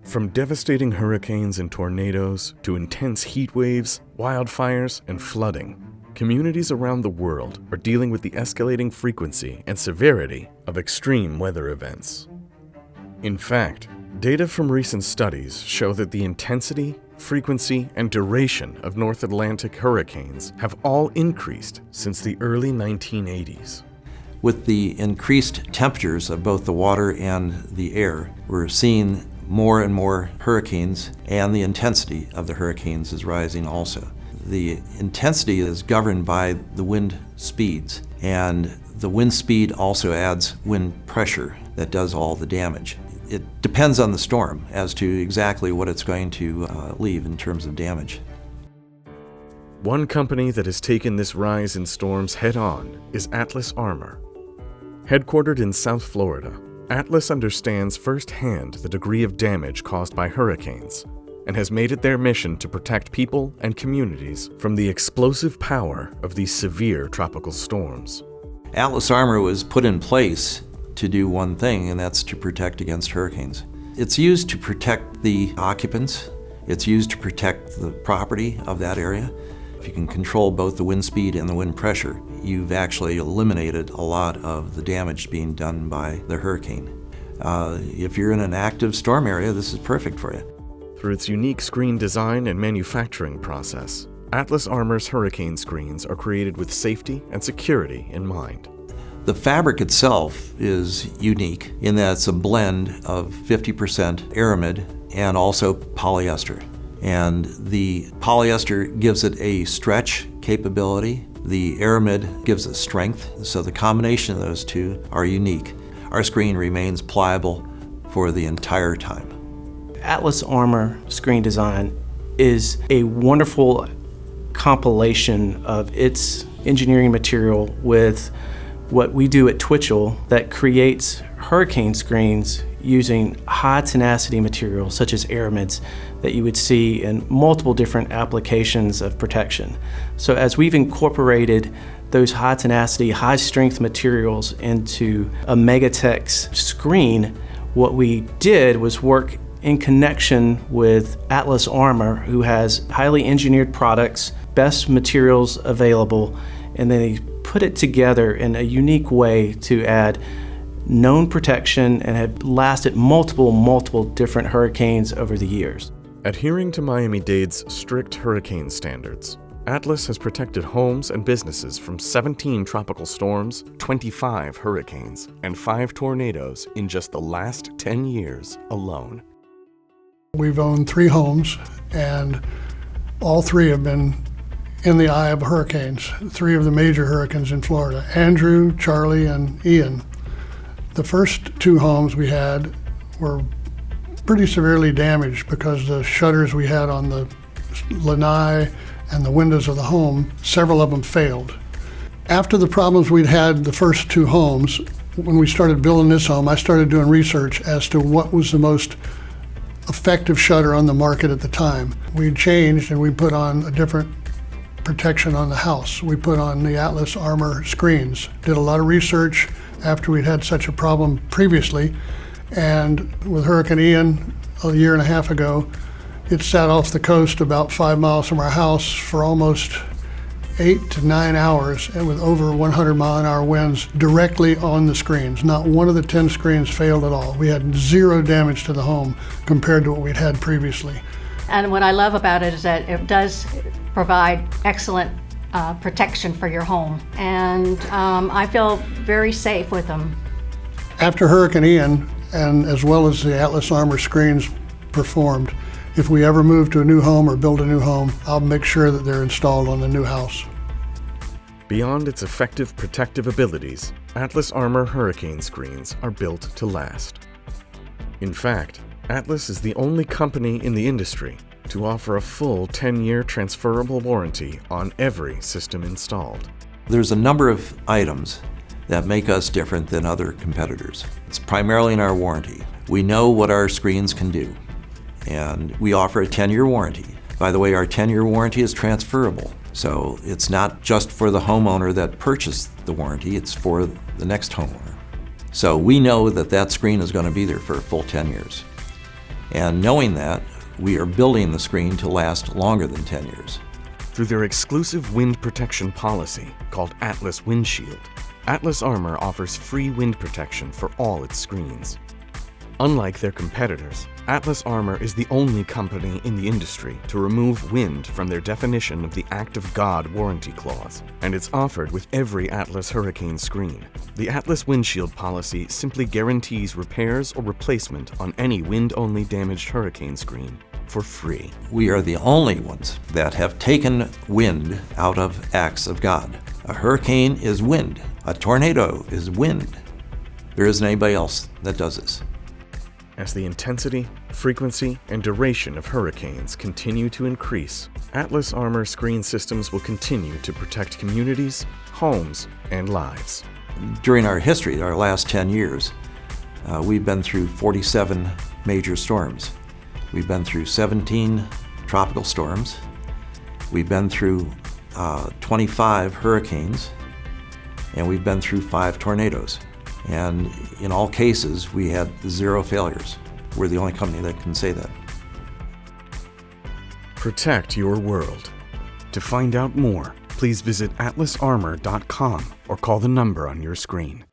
From devastating hurricanes and tornadoes to intense heat waves, wildfires, and flooding, communities around the world are dealing with the escalating frequency and severity of extreme weather events. In fact, data from recent studies show that the intensity, frequency, and duration of North Atlantic hurricanes have all increased since the early 1980s. With the increased temperatures of both the water and the air, we're seeing more and more hurricanes, and the intensity of the hurricanes is rising also. The intensity is governed by the wind speeds, and the wind speed also adds wind pressure that does all the damage. It depends on the storm as to exactly what it's going to leave in terms of damage. One company that has taken this rise in storms head-on is Atlas Armor. Headquartered in South Florida, Atlas understands firsthand the degree of damage caused by hurricanes and has made it their mission to protect people and communities from the explosive power of these severe tropical storms. Atlas Armor was put in place to do one thing, and that's to protect against hurricanes. It's used to protect the occupants. It's used to protect the property of that area. If you can control both the wind speed and the wind pressure, you've actually eliminated a lot of the damage being done by the hurricane. If you're in an active storm area, this is perfect for you. Through its unique screen design and manufacturing process, Atlas Armor's hurricane screens are created with safety and security in mind. The fabric itself is unique in that it's a blend of 50% aramid and also polyester. And the polyester gives it a stretch capability. The aramid gives it strength, so the combination of those two are unique. Our screen remains pliable for the entire time. Atlas Armor screen design is a wonderful compilation of its engineering material with what we do at Twitchell that creates hurricane screens using high tenacity materials such as aramids that you would see in multiple different applications of protection. So as we've incorporated those high tenacity, high strength materials into a Megatex screen, what we did was work in connection with Atlas Armor, who has highly engineered products, best materials available, and they put it together in a unique way to add known protection and have lasted multiple different hurricanes over the years. Adhering to Miami-Dade's strict hurricane standards, Atlas has protected homes and businesses from 17 tropical storms, 25 hurricanes, and 5 tornadoes in just the last 10 years alone. We've owned 3 homes, and all 3 have been in the eye of hurricanes, 3 of the major hurricanes in Florida, Andrew, Charlie, and Ian. The first 2 homes we had were pretty severely damaged because the shutters we had on the lanai and the windows of the home, several of them failed. After the problems we'd had the first 2 homes, when we started building this home, I started doing research as to what was the most effective shutter on the market at the time. We changed and we put on a different protection on the house. We put on the Atlas Armor screens. Did a lot of research after we'd had such a problem previously, and with Hurricane Ian a year and a half ago, it sat off the coast about 5 miles from our house for almost 8 to 9 hours, and with over 100-mile-an-hour winds directly on the screens. Not one of the 10 screens failed at all. We had 0 damage to the home compared to what we'd had previously. And what I love about it is that it does provide excellent protection for your home. And I feel very safe with them. After Hurricane Ian, and as well as the Atlas Armor screens performed, if we ever move to a new home or build a new home, I'll make sure that they're installed on the new house. Beyond its effective protective abilities, Atlas Armor hurricane screens are built to last. In fact, Atlas is the only company in the industry to offer a full 10-year transferable warranty on every system installed. There's a number of items that make us different than other competitors. It's primarily in our warranty. We know what our screens can do, and we offer a 10-year warranty. By the way, our 10-year warranty is transferable, so it's not just for the homeowner that purchased the warranty, it's for the next homeowner. So we know that that screen is going to be there for a full 10 years. And knowing that, we are building the screen to last longer than 10 years. Through their exclusive wind protection policy called Atlas Windshield, Atlas Armor offers free wind protection for all its screens. Unlike their competitors, Atlas Armor is the only company in the industry to remove wind from their definition of the Act of God warranty clause, and it's offered with every Atlas Hurricane screen. The Atlas Windshield policy simply guarantees repairs or replacement on any wind-only damaged hurricane screen for free. We are the only ones that have taken wind out of acts of God. A hurricane is wind. A tornado is wind. There isn't anybody else that does this. As the intensity, frequency, and duration of hurricanes continue to increase, Atlas Armor screen systems will continue to protect communities, homes, and lives. During our history, our last 10 years, we've been through 47 major storms. We've been through 17 tropical storms. We've been through 25 hurricanes, and we've been through 5 tornadoes. And in all cases, we had 0 failures. We're the only company that can say that. Protect your world. To find out more, please visit atlasarmor.com or call the number on your screen.